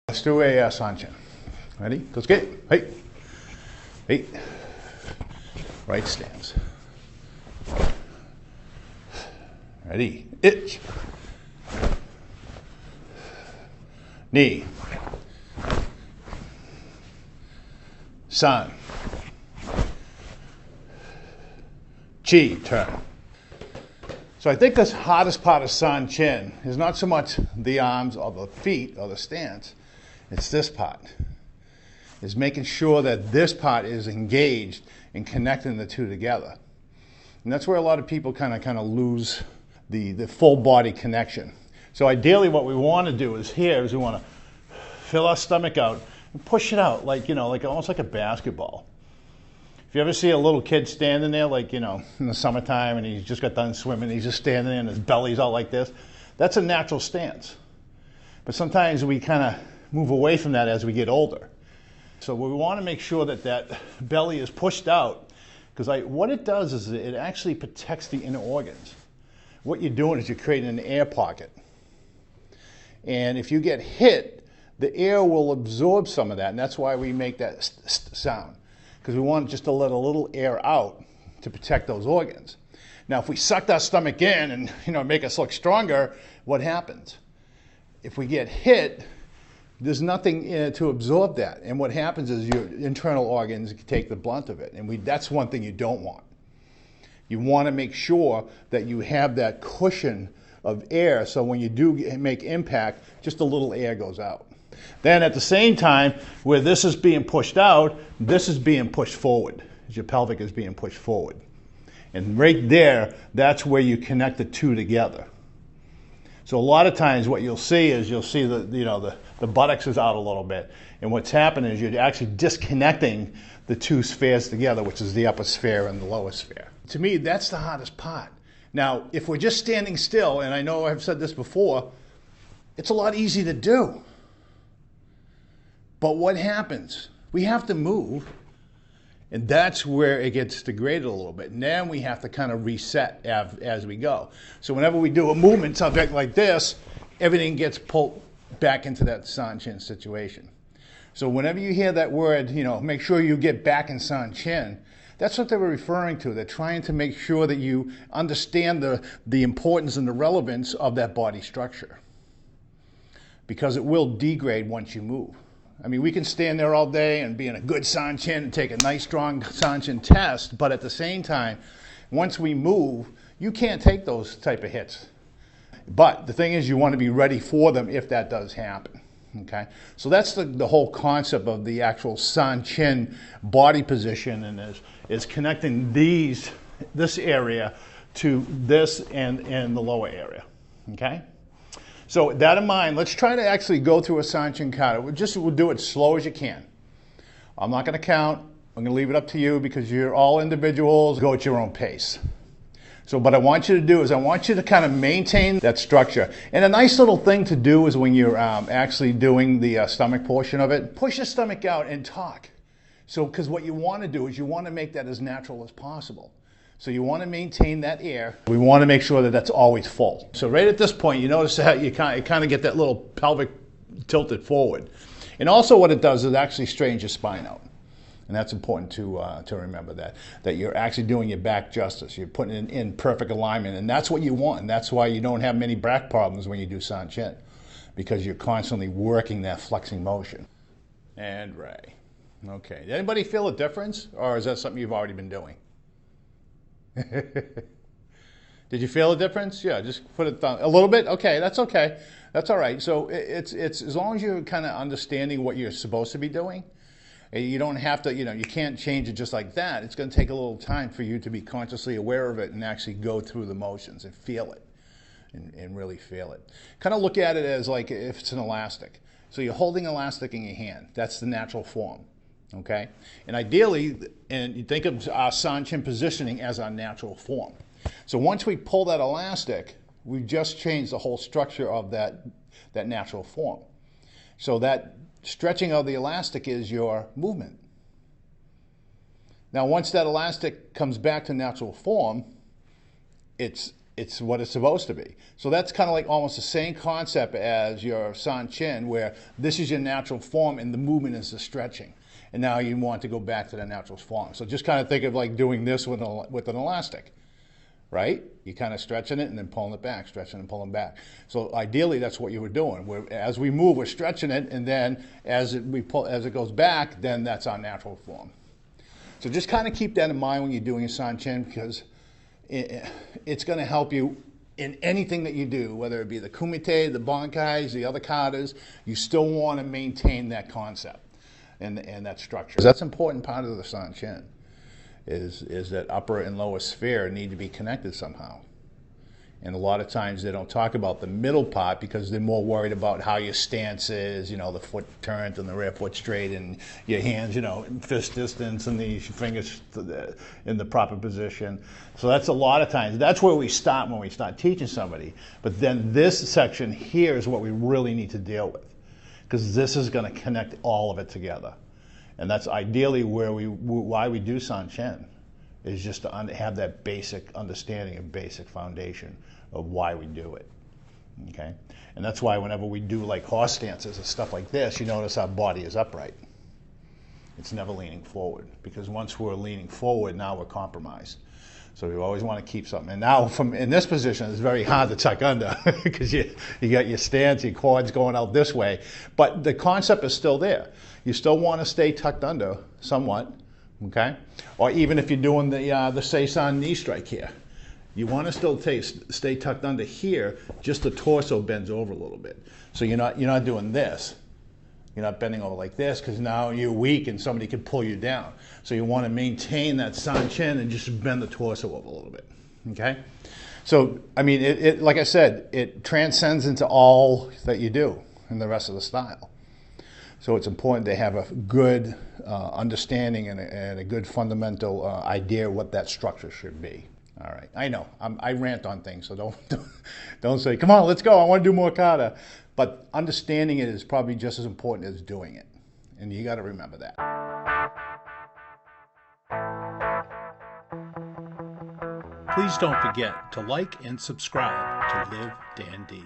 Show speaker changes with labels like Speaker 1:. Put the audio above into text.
Speaker 1: Let's do a Sanchin. Ready? Let's get it. Hey. Hey. Right stance. Ready. Itch. Knee. San. Chi. Turn. So I think the hardest part of Sanchin is not so much the arms or the feet or the stance. It's this part. It's making sure that this part is engaged in connecting the two together. And that's where a lot of people kind of lose the full body connection. So ideally what we want to do is we want to fill our stomach out and push it out like almost like a basketball. If you ever see a little kid standing there in the summertime and he's just got done swimming, he's just standing there and his belly's out like this, that's a natural stance. But sometimes we kind of move away from that as we get older. So we want to make sure that belly is pushed out, because what it does is it actually protects the inner organs. What you're doing is you're creating an air pocket. And if you get hit, the air will absorb some of that, and that's why we make that sound, because we want just to let a little air out to protect those organs. Now, if we sucked our stomach in and make us look stronger, what happens? If we get hit, there's nothing to absorb that, and what happens is your internal organs take the blunt of it, and that's one thing you don't want. You want to make sure that you have that cushion of air, so when you do make impact, just a little air goes out. Then at the same time, where this is being pushed out, this is being pushed forward. Your pelvic is being pushed forward. And right there, that's where you connect the two together. So a lot of times what you'll see the buttocks is out a little bit. And what's happening is you're actually disconnecting the two spheres together, which is the upper sphere and the lower sphere. To me, that's the hardest part. Now, if we're just standing still, and I know I've said this before, it's a lot easier to do. But what happens? We have to move, and that's where it gets degraded a little bit. And then we have to kind of reset as we go. So whenever we do a movement subject like this, everything gets pulled back into that Sanchin situation. So whenever you hear that word, make sure you get back in Sanchin, that's what they were referring to. They're trying to make sure that you understand the importance and the relevance of that body structure, because it will degrade once you move. I mean, we can stand there all day and be in a good Sanchin and take a nice, strong Sanchin test, but at the same time, once we move, you can't take those type of hits. But the thing is, you want to be ready for them if that does happen. Okay? So that's the whole concept of the actual Sanchin body position, and is connecting this area to this and the lower area. Okay? So with that in mind, let's try to actually go through a Sanchin Kata. We'll do it slow as you can. I'm not going to count. I'm going to leave it up to you, because you're all individuals. Go at your own pace. So what I want you to do is I want you to kind of maintain that structure. And a nice little thing to do is when you're actually doing the stomach portion of it, push your stomach out and talk. So, because what you want to do is you want to make that as natural as possible. So you want to maintain that air. We want to make sure that that's always full. So right at this point, you notice how you kind of get that little pelvic tilted forward. And also what it does is it actually straightens your spine out. And that's important to remember, that you're actually doing your back justice. You're putting it in perfect alignment, and that's what you want. And that's why you don't have many back problems when you do Sanchin, because you're constantly working that flexing motion. And Ray. Okay. Did anybody feel a difference, or is that something you've already been doing? Did you feel a difference? Yeah, just put it down a little bit. Okay, that's okay. That's all right. So it's as long as you're kind of understanding what you're supposed to be doing. You don't have to, you can't change it just like that. It's going to take a little time for you to be consciously aware of it and actually go through the motions and feel it, and really feel it. Kind of look at it as like if it's an elastic. So you're holding elastic in your hand. That's the natural form. Okay? And ideally, and you think of our Sanchin positioning as our natural form. So once we pull that elastic, we've just changed the whole structure of that natural form. So that stretching of the elastic is your movement. Now once that elastic comes back to natural form, it's it's what it's supposed to be. So that's kind of like almost the same concept as your Sanchin, where this is your natural form and the movement is the stretching. And now you want to go back to the natural form. So just kind of think of like doing this with an elastic, right? You kind of stretching it and then pulling it back, stretching and pulling back. So ideally, that's what you were doing. As we move, we're stretching it, and then as it goes back, then that's our natural form. So just kind of keep that in mind when you're doing a Sanchin, because it's going to help you in anything that you do, whether it be the kumite, the bankais, the other katas. You still want to maintain that concept and that structure. That's an important part of the Sanchin, is that upper and lower sphere need to be connected somehow. And a lot of times they don't talk about the middle part because they're more worried about how your stance is, you know, the foot turned and the rear foot straight and your hands, you know, in fist distance and the fingers in the proper position. So that's a lot of times, that's where we stop when we start teaching somebody. But then this section here is what we really need to deal with, because this is going to connect all of it together. And that's ideally why we do Sanchin, is just to have that basic understanding and basic foundation of why we do it, okay? And that's why whenever we do like horse stances and stuff like this, you notice our body is upright. It's never leaning forward, because once we're leaning forward, now we're compromised. So we always want to keep something. And now in this position, it's very hard to tuck under because you got your stance, your quads going out this way. But the concept is still there. You still want to stay tucked under somewhat, okay? Or even if you're doing the Seisan knee strike here, you want to still stay tucked under here, just the torso bends over a little bit. So you're not doing this. You're not bending over like this, because now you're weak and somebody can pull you down. So you want to maintain that Sanchin and just bend the torso over a little bit, okay? So, I mean, it like I said, it transcends into all that you do in the rest of the style. So it's important to have a good understanding and a good fundamental idea of what that structure should be. All right, I know I rant on things, so don't say, come on, let's go, I want to do more kata. But understanding it is probably just as important as doing it, and you got to remember that.
Speaker 2: Please don't forget to like and subscribe to LiveDanD.